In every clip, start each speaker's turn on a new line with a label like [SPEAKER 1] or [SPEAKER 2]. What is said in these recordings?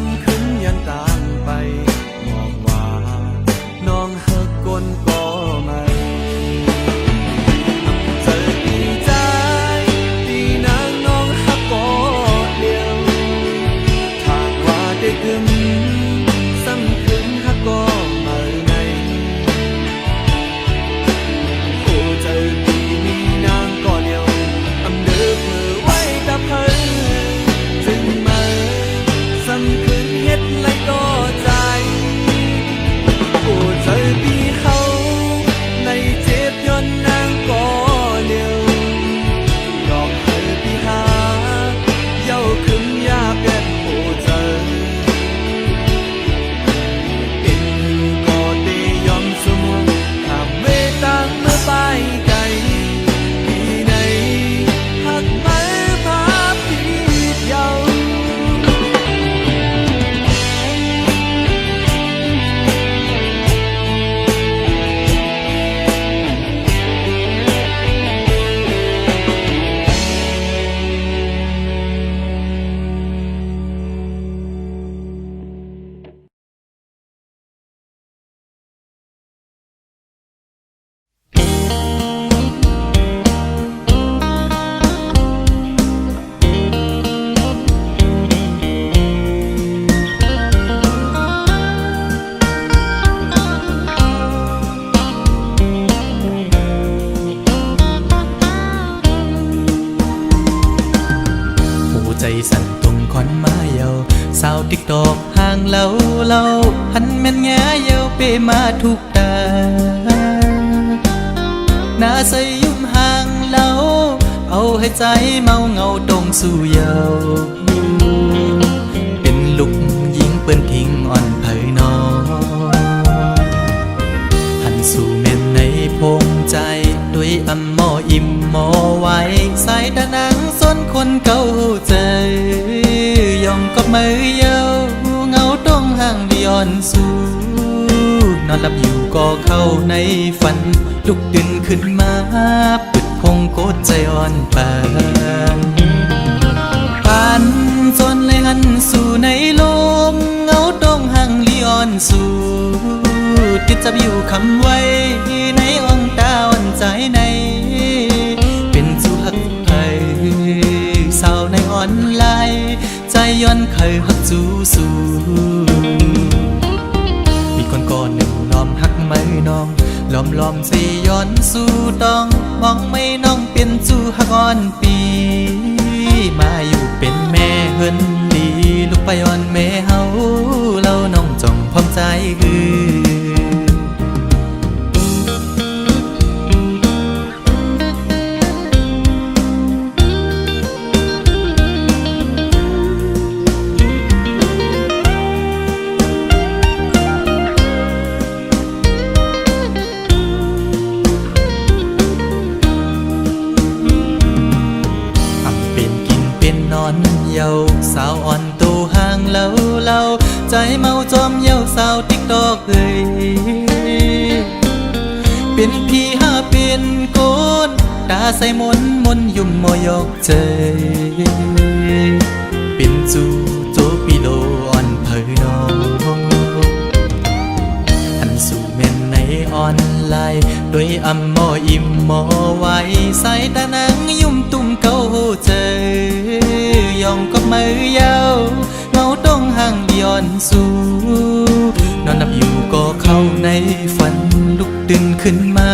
[SPEAKER 1] ำขึ้นยันต่างไปมองว่าน้องหักกนก็ไม่เจอดีใจดีนางน้องหักก็เดียวทางว่าได้กึมซ้ำขึ้นหักก็มาในผู้เจอดีมีนางก็เดียวอำเดิกมือไว้ตะเพิ่นจึงมาซ้ำขึ้นเฮ็ดไรก็ใจผู้เจอดีเขาในเจ็บย้อนนางก็เดียวลองให้พี่หาเย้าขึ้นยาเกิดผู้เจอเป็นก็ได้ยอมสมองทำเวตังเมื่อไปไกลพี่ในหักไม่พาพี่เยาใจสั่นตรงคอนมาเยาสาวติ๊กตอกห่างเล่าหันแม่นแง่เยาเปมาทุกตาหน้าใสยุ่มห่างเล่าเอาให้ใจเมาเงาตรงสู่เยาเป็นลูกยิงเปิ้นทิ้งอ่อนเผยนอหันสู่แม่นในพงใจด้วยอำหมออิ่มหมอไว้สายตานังส้นคนเก่าใจยองกับมือเยาเงาต้องห่างดิออนสู่นอนหลับอยู่ก็เข้าในฝันลุกดึงขึ้นมาปิดคงโกดใจอ่อนปานปันจนเลยหันสู่ในลมเงาต้องห่างดิออนสู่ติดจับอยู่คำไว้ในอ่องตาอ่อนใจในเป็นสู่หักไทยสาวในออนไลน์ใจย้อนเคยหักจูสู่มีคนก่อนหนึ่งล้อมหักไม่น้องล้อมสิย้อนสู่ต้องมองไม่น้องเป็นสู่หักอ่อนปีมาอยู่เป็นแม่เฮินดีลูกไปอ่อนแม่เฮาเล่าน้องจ้องพร้อมใจเยาสาวอ่อนตูห่างเล่าใจเมาจอมเยาสาวติ๊กตอกเอ้ยเป็นพี่หาเป็นโกนตาใส่มนยุ่มมอยอกใจเป็นจูโจปิโลอ่อนเผยน้องหันสู่แม่นในออนไลน์โดยอำหมออิ่มหมอไว้ใส่ตานังยุ่มตุ่มเก่าใจยองกับมือยาวเงาต้องห่างย้อนสู่นอนหลับอยู่ก็เข้าในฝันลุกดึงขึ้นมา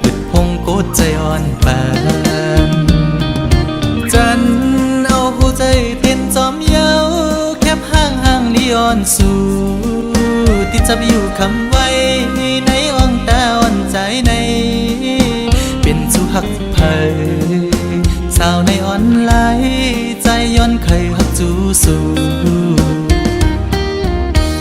[SPEAKER 1] ปิดพงโกดใจอ่อนปานจันเอาหัวใจเต้นจอมเยาแคบห่างย้อนสู่ติดจับอยู่คำไว้ในอ่องตาอ่อนใจในเป็นสู่หักเผยสาวในออนไลน์ใจย้อนเคยหักจูสู่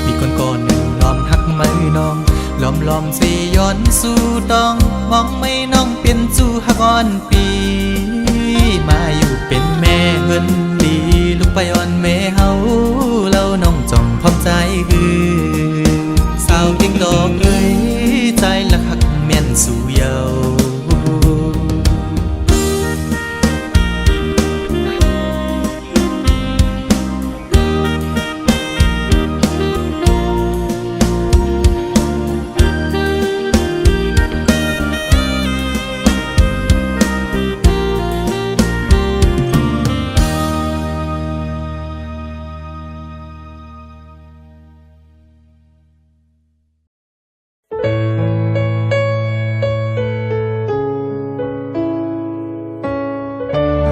[SPEAKER 1] มีคนก่อนหนึ่งล้อมหักไม่น้องล้อมสิย้อนสู่ต้องมองไม่น้องเป็นจูหักอ่อนปีมาอยู่เป็นแม่เฮินดีลูกไปอ่อนแม่เฮาเล่าน้องจ้องพร้อมใจสาวติ๊กตอกเอ้ยใจละหักแม่นสู่เยา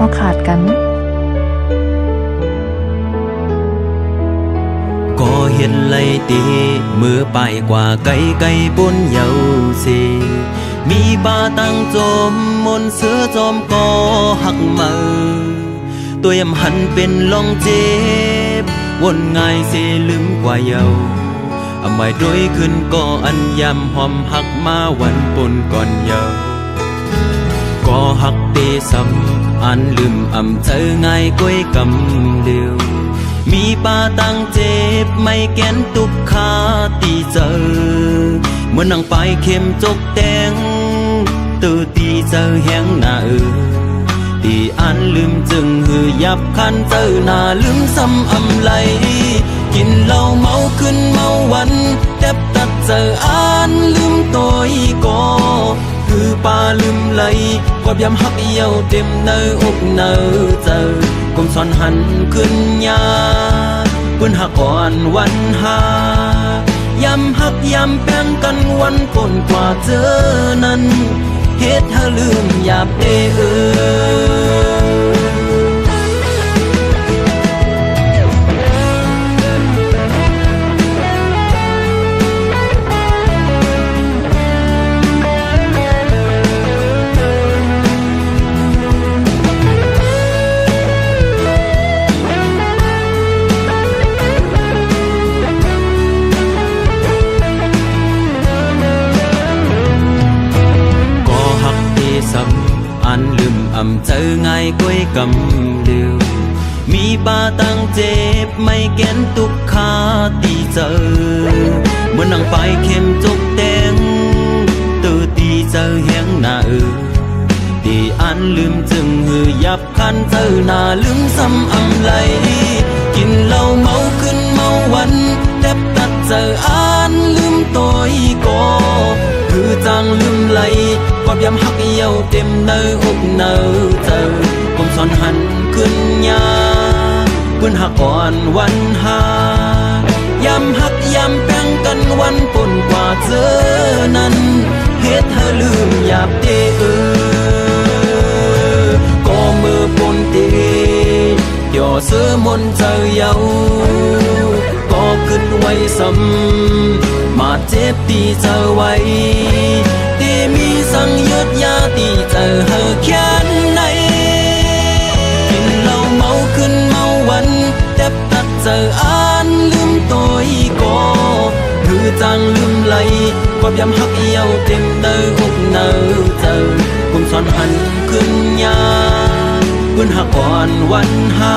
[SPEAKER 2] อขาดกัน
[SPEAKER 3] ก็เห็นไลตีมือไปกว่าไกลไกลบนเยาสีมีป่าตั้งจมมนเสือจอมก็หักมือตัวยำหันเป็นลองเจ็บวนง่ายเสียลืมกว่าเยาอำไม่โดยขึ้นก็อันยำหอมหักมาวันปนก่อนเยาก็หักเตซ้ำอันลืมอำเธอง่ายก้อยกำเดียวมีป่าตั้งเจ็บไม่แก้นตุกขาตีเจอเมื่อนั่งไปเข้มจกแดงตื่นตีเจอแหงหน้าตีอันลืมจึงหือยับคันเจอหน้าลืมซ้ำอำไหลกินเหล้าเมาขึ้นเมาวันแทบตัดเจออันลืมตัวอีกก็คือป่าลืมไหลกอบยำหักเยี่ยวเต็มเนื้ออกเนื้อเจอกลมซ้อนหันขึ้นยาปืนหักก่อนวันหายำหักยำแป้งกันวันปนกว่าเธอนั้นเฮ็ดให้ลืมหยาบเด้อันลืมอำเจอง่ายก้อยกำเดียวมีป่าตั้งเจ็บไม่แก้นตุกขาตีเจอเมื่อนั่งไปเข้มจกแดงตื่นตีเจอแหงหน้าตีอันลืมจึงหือยับคันเจอหน้าลืมซ้ำอำไหลกินเหล้าเมาขึ้นเมาวันแทบตัดเจออันลืมตัวอีกก็คือจางลืมไหลกอบยำหักเยี่ยวเต็มเนื้ออกเนื้อเจอกลมซ้อนหันขึ้นยาปืนหักก่อนวันหายำหักยำแป้งกันวันปนกว่าเธอนั้นเฮ็ดให้ลืมหยาบเตก็มือปนเตย่อเสือมนเจอเยาก็ขึ้นไว้ซ้ำมาเจ็บตีเจอไว้ตีมีสังยุดยาตีเจอเฮอแค่ไหนกินเหล้าเมาขึ้นเมาวันแทบตัดเจออันลืมตัวอีกก็คือจางลืมไหลกอบยำหักเยี่ยวเต็มเนื้ออกเนื้อเจอกุมซ้อนหันขึ้นยาปืนหักก่อนวันหา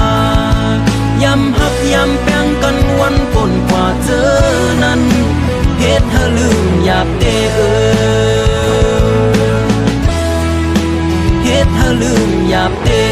[SPEAKER 3] ยำหักยำแป้งกันวันปนกว่าเธอนั้นเฮ็ดให้ลืมหยาบเด้เฮ็ดให้ลืมหยาบเด้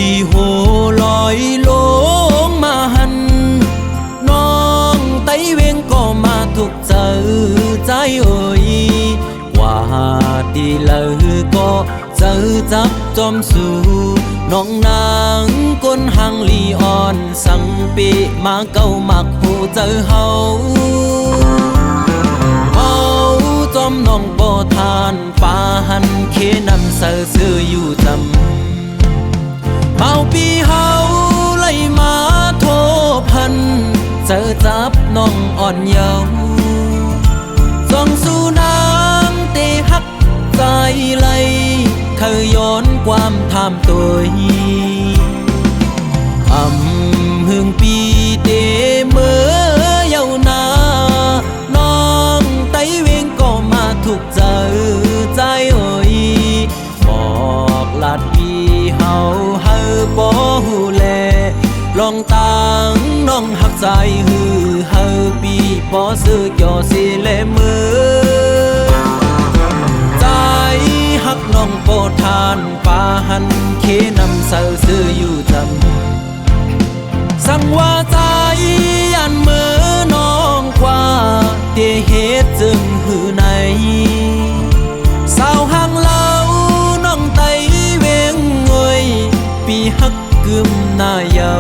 [SPEAKER 3] ดีโหลอยลงมาหันน้องไต้เวงก็มาทุกเจอใจเอ่ยว่าดีเลยก็เจอจับจอมสู่น้องนางก้นหังลีอ่อนสังปีมาเก้ามักหูเจอเฮาจอมน้องบ่ทานฟ้าหันเคนำเสือซื้ออยู่จำเมาปีเฮาไล่มาโทพันเจอจับน้องอ่อนเยาว์ส่องสู่นางเตหักใจไหลเคยย้อนความทำตัวหึงปีเตเมื่อเยานาน้องไต้เวงก็มาถูกเจอใจเอ่ยบอกลาดพี่เฮาบ่ฮู้แลลองตังน้องหักใจฮือเฮาปีบ่ซื้อจ่อสิแลมือใจหักน้ องโปรดทานป่าหันเคนำเสาซื้ออยู่จำสั่งว่าใจยันมือน้องกว่าเตเหตุจึงหือในสาวห่างเล่าน้องไตเวงเงยปีฮักกึมหน้าเยา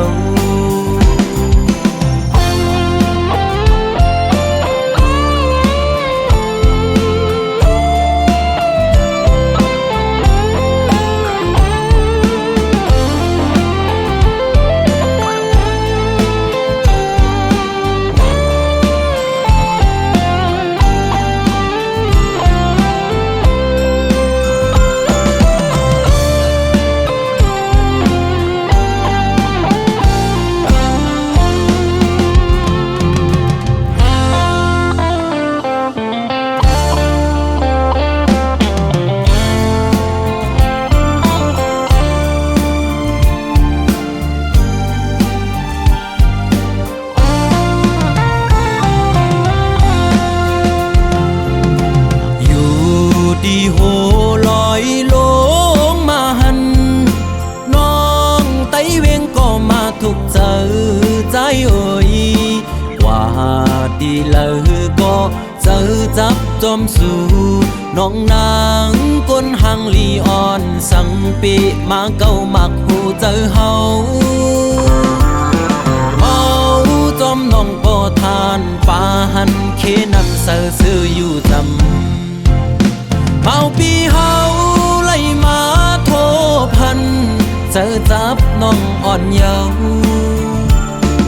[SPEAKER 3] ดีโหลอยลงมาหันน้องไตเวงก็มาทุกเจอใจเอ่ยว่าดีเลยก็เจอจับจอมสู่น้องนางก้นหังลีอ่อนสังปีมาเก้ามักหูเจอเฮาเอาจอมน้องก็ทานป่าหันเคนำเสือซื้ออยู่จำเมาปีเฮาไล่มาโทพันเจอจับน้องอ่อนเยาว์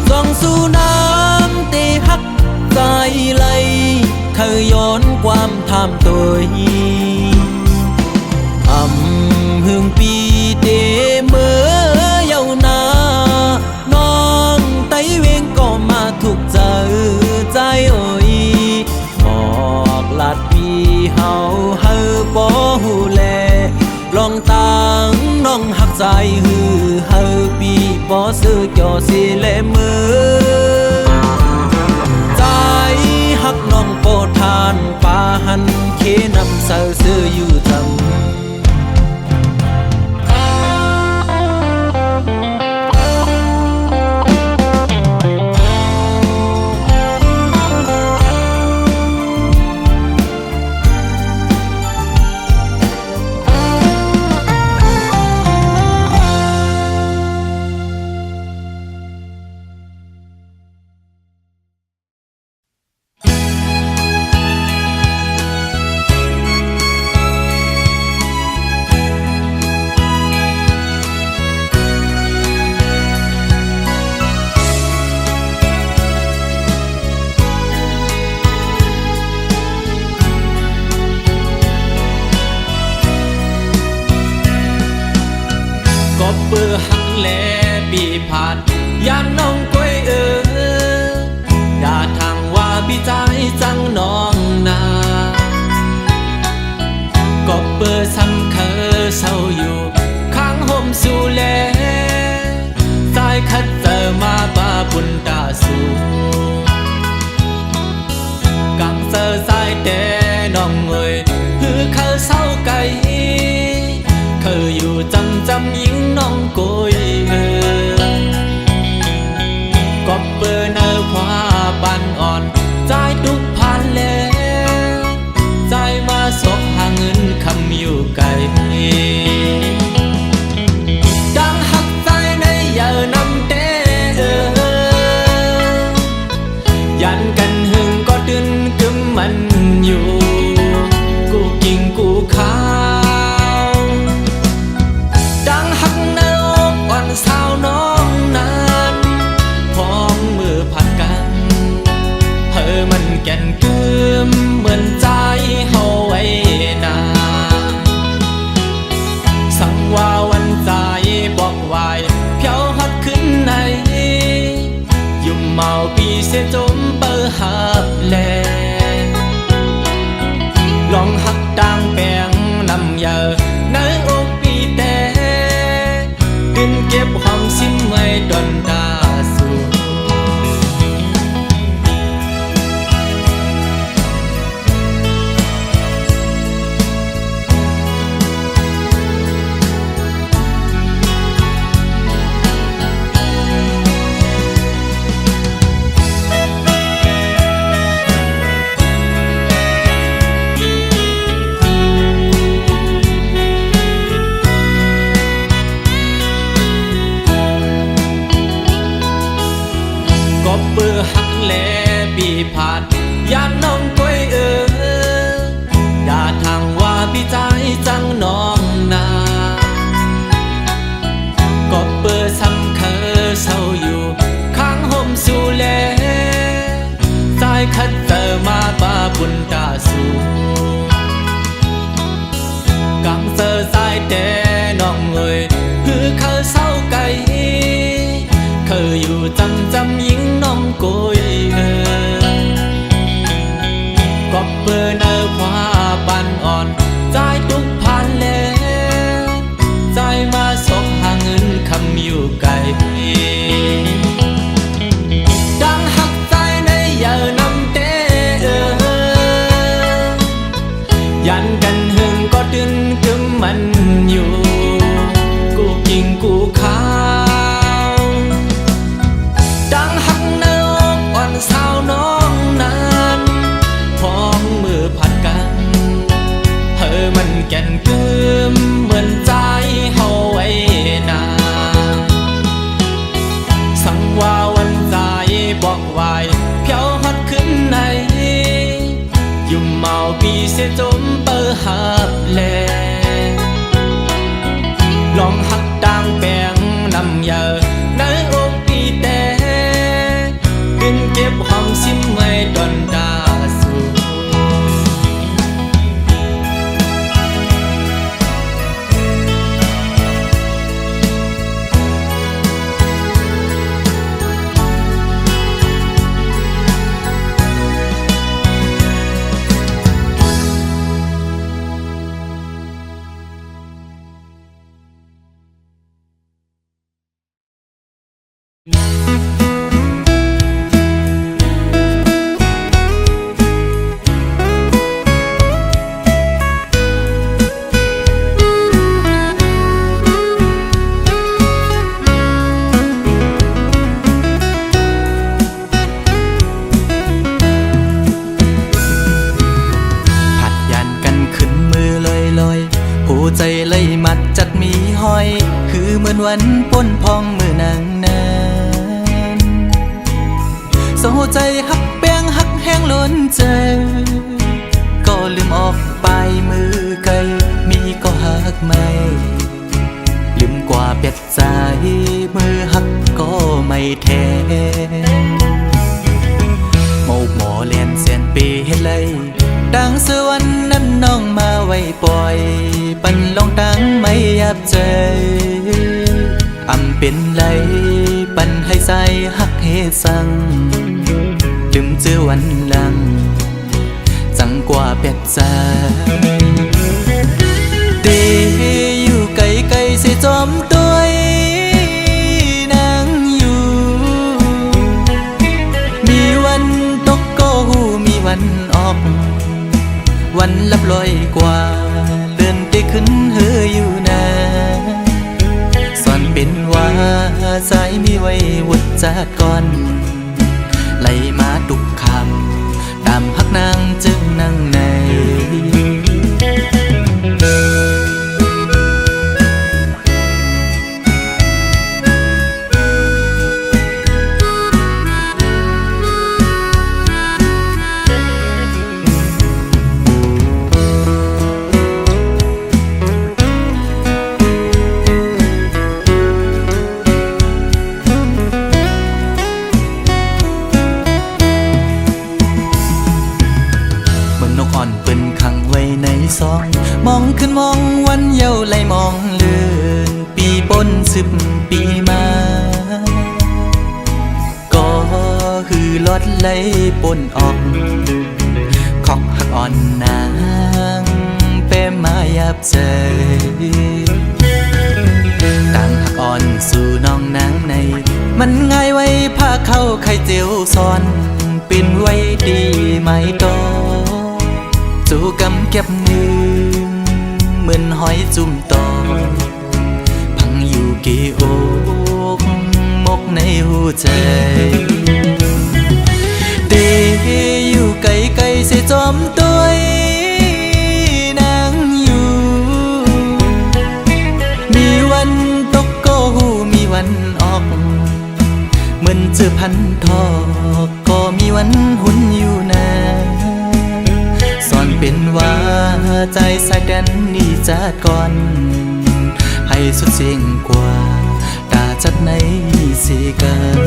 [SPEAKER 3] ส่องสู่น้ำเตฮักใจไหลเคยย้อนความทำตัวหึงปีเตเมื่อเยาว์นาน้องไตเวงก็มาถูกเจอใจเอ่ยบอกลาดปีเฮาบ่หูแลลองตังน้องหักใจฮือเฮาปีบ่ซื้อจอสิแลมือใจหักน้องโปรดทานป่าหันเคนำเสาซื้ออยู่จำก็เปื้อหักแลปีผ่านยามน้องก้อยอย่าทางว่าพี่ใจจังน้องนาก็เปื้อซ้ำเคยเศร้าอยู่ข้างห่มสู่แลสายคัดเจอมาป้าบุญตาสู่กังเจอสายแต่น้องเอ่ยคือเขาเศร้าไกลเคยอยู่จำยิงน้องโกยก็เปิดเนื้อคว้าบันอ่อนใจทุกผ่านแล้วใจมาสกหาเงินคำอยู่ไกลดังหักใจในเยอะนำเต้ยันกันหึงก็ดึนกึมมันอยู่กูกิ่งกูข้าสาวน้องนั้นพร้อมมือผัดกันเธอมันแก่นกึมเหมือนใจเฮาไว้นาสั่งว่าวันใจบอกไว้เพียวหัดขึ้นในยุ่มเมาปีเสียจมเปิดหับแลลองหักดังแปงนำเยอะในอกปีแต่เก็บความสิ้นไว้ดนดาสู จำยิงน้องโกยก็เปิดเอาคว้าปันอ่อนใจทุกพันแล้วใจมาสบหาเงินคำอยู่ไกลดังหักใจในเยานำเตยันกันหึงก็ดึงกึมมันอยู่กูกิงกูขาวดังหักในอกอ่อนสาวน้องนั้นพร้อมมือผัดกันมันแก่นกึมเหมือนใจเฮาไว้นาสังว่าวันใจบอกไว้เพียวฮอดขึ้นในยุ่มเมาปีเสียจมเปิดหับแลลองหักดังแปลงนำเยอะในอกปีแต่กินเก็บความซิมไว้ดอนดาสูใจเลยมัดจัดมีห้อยคือเหมือนวันป้นพองมือนางนั้นเศร้าใจหักแป้งหักแห้งล้นใจก็ลืมออกไปมือไกลมีก็หักไม่ลืมกว่าเป็ดใจมือหักก็ไม่แทนโมกหมอเลียนเสียนปีเฮ็ดเลยดังสวรรค์นั้นน้องมาไว้ปล่อยปันลองตั้งไม่ยับใจอำเป็นไรปันให้ใส่หักเฮสังลืมเจอวันหลังจังกว่าเป็ดใจเดอยู่ไกลๆสิจอมตัวนางอยู่มีวันตกก็หูมีวันออกวันลับลอยกว่าเลื่อนไปขึ้นเฮออยู่นะสอนเป็นว่าใจมีไว้วุดจากก่อนไหลมาทุกคำตามพักนางจึงนั่งในมองขึ้นมองวันเยาว์ไหลมองเลื่อนปีปน10 ปีมาก็คือลดไหลปนออกของหักอ่อนนางเป้มายับใจต่างหักอ่อนสู่น้องนางในมันง่ายไว้ผ้าเข้าไข่เจียวซ้อนเป็นไว้ดีไหมต่อจูกำเก็บมือเหมือนหอยจุ่มต่อพังอยู่กี่อกมกในหัวใจเดอยู่ไกลๆเสียจอมตัวนางอยู่มีวันตกก็หูมีวันออกเหมือนเจอพันทอกก็มีวันหุ่นอยู่นะเป็นว่าใจสายแดนนี่จัดก่อนให้สุดเสียงกว่าตาจัดในสิกัน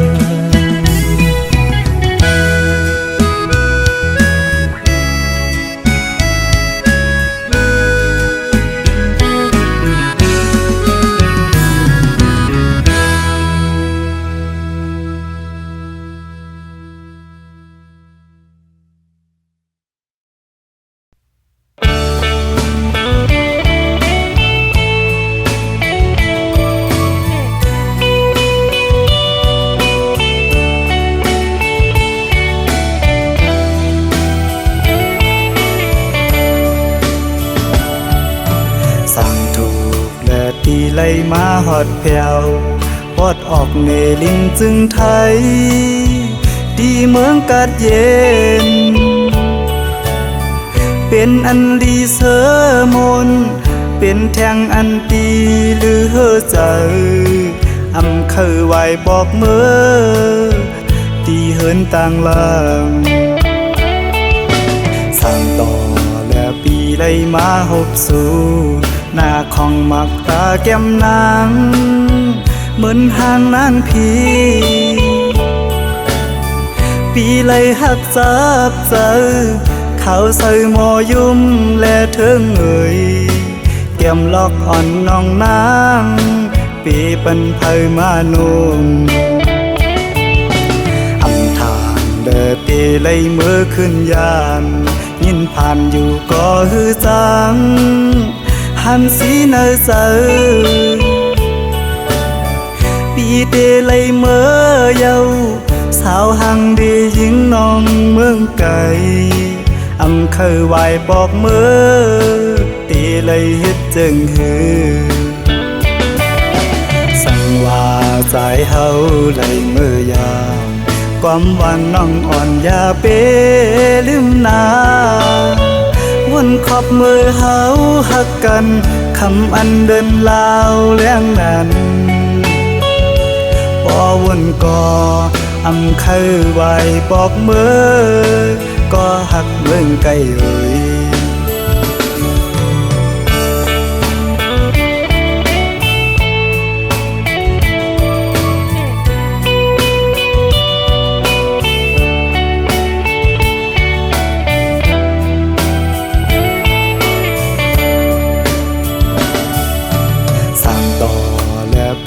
[SPEAKER 2] อดแผ่วปอดออกเนลินจึงไทยดีเมืองกัดเย็นเป็นอันลีเสอมนเป็นแทงอันตีหรือเฮอใจอำเคยไหวบอกเมื่อตีเหินต่างลางสั่งต่อและปีไลมาหบสู่หน้าของมักตาแก้มนางเหมือนห่างนานพีปีไลหักจับเจอเขาใส่หมอยุ่มและเถิงเอ่ยแก้มลอกอ่อนน้องนางปีปันเผยมานุ่มอำทางเดอปีไลเมื่อขึ้นยานยินผ่านอยู่ก็ฮือจังหันสีเนอเจอปีเดไลเมื่อเยาสาวหังดียิงน้องเมืองไกลอำเคยไหวบอกเมื่อตีเลยเฮ็ดจึงฮือสั่งว่าใจเฮาเลยเมื่อยามความหวานน้องอ่อนอย่าเปลืมนาวนขอบมือเฮาหักกันคำอันเดินลาวแล้งนั้นบ่วนก่ออำเคยไหวบอกเมื่อก็หักเมืองไกลเอ่ย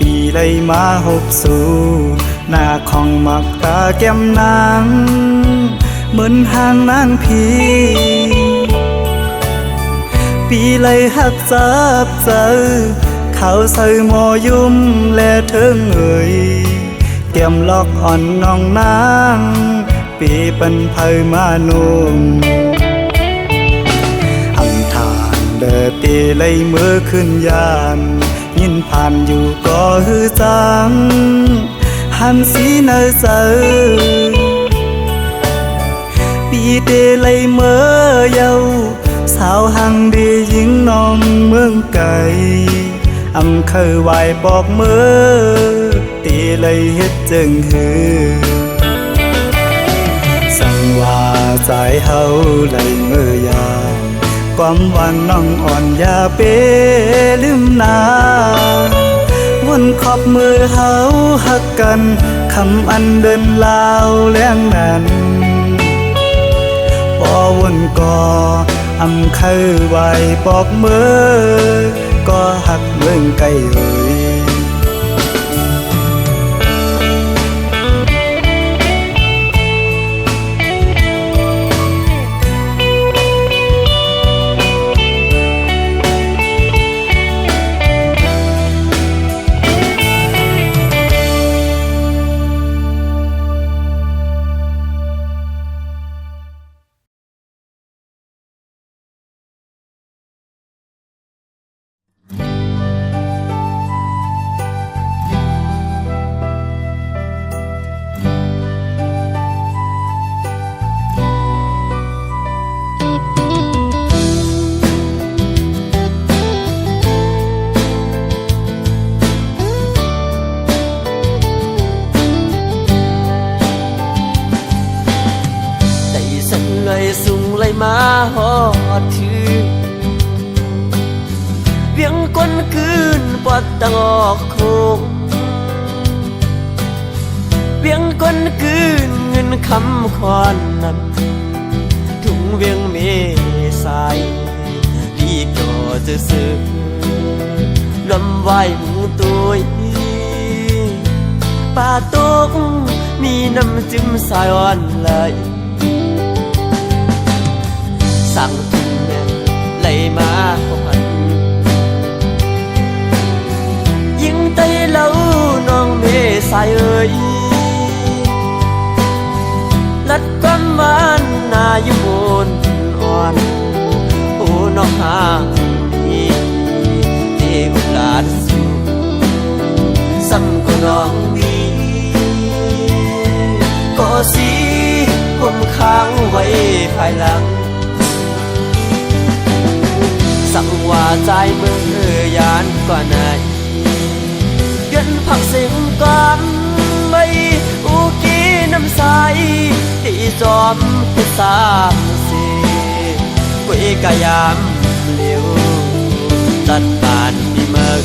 [SPEAKER 2] ปีไลมาหบสู่หน้าของมักตาแก้มนางเหมือนห่างนานพีปีไลหักจับเจอเขาใส่หมอยุ่มและเถิงเอ่ยแก้มลอกอ่อนน้องนางปีปันเผยมานุ่มอำทางเดอปีไลเมื่อขึ้นยานยินผ่านอยู่ก็ฮือจังหันสีเนอเจอปีเดไลเมื่อเยาสาวหังดียิงน้องเมืองไกลอำเคยไหวบอกเมื่อตีเลยเฮ็ดจึงฮือสั่งว่าใจเฮาเลยเมื่อยามความหวานน้องอ่อนอย่าเปลืมนาวนขอบมือเฮาหักกันคำอันเดินลาวแล้งนั้นบ่วนก่ออำเคยไหวบอกเมื่อก็หักเมืองไกลเอ่ย
[SPEAKER 3] มาหอดถือเวียงก้นคืนปอดตะงอกโคงเวียงก้นคืนเงินคำคอนนำถุงเวียงเมสายดีก็จะซื้อลำไหวหูตัวป่าตกมีน้ำจิ้มสายอ่อนไหลสั่งถึงแม่ไหลมาหันยิงไตเล่าน้องเมสายเอ่ยลัดความมันนาอยู่บนอ่อนโอ้น้องหาที่เทวลาสู ซ้ำก็น้องนี้ก็สิผมค้างไว้ภายหลังสั่งว่าใจมือยานกว่าไหนเงินผักเสียงก่อนไม่อุกีน้ำใสที่จอมเป็นสามสีกุยกะยามเหลียวตัดบานที่เมือง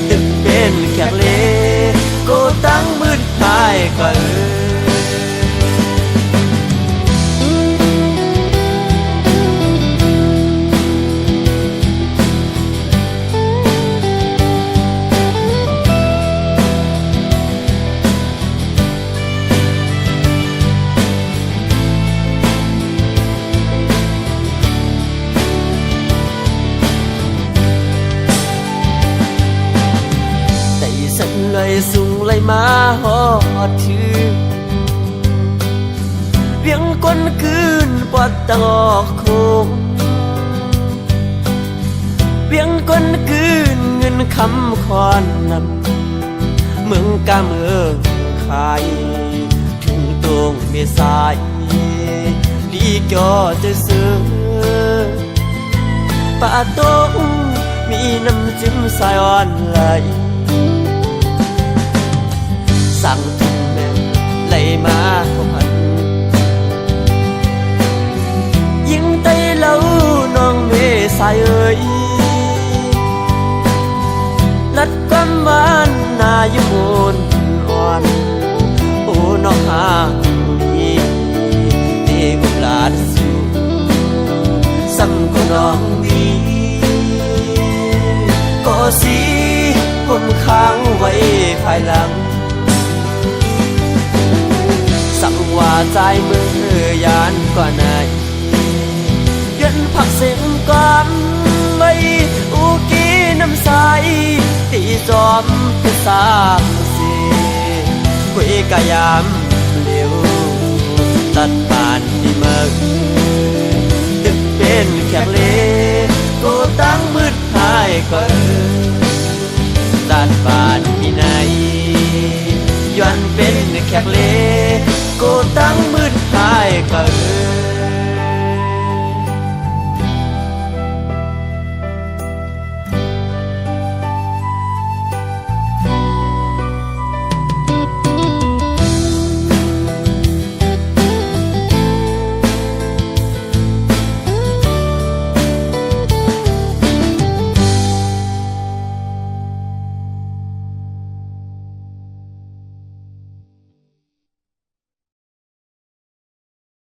[SPEAKER 3] ตึกเป็นแขกเลก็ตั้งมืดหายก็เลยสูงเลยมาหอดถือเวียงก้นคืนปอดตะงอกโคงเวียงก้นคืนเงินคำคอนนำเมืองกาเมืองขายถึงตรงเมษายดีก็จะซื้อป่าตงมีน้ำจิ้มสายอ่อนไหลสั่งทุ่งแม่ไหลมาพันยิ่งไตเล่าน้องเมสายเอ่ยลัดความหวานนายมูนอ่อนโอ้น้องหาดีเด็กหลานสู่ซ้ำก็น้องนี้ก็สิผมค้างไว้ภายหลังสั่งว่าใจมือยานกว่าไหนเงินผักเสียงก่อนไม่อุกีน้ำใสตีจอมเป็นสามสีกุยกะยามเหลียวตัดบานที่เมืองตึกเป็นแขกเลก็ตั้งมืดหายก็ตัดบานที่ไหนย้อนเป็นแขกเลก็ตั้งมืดหายก็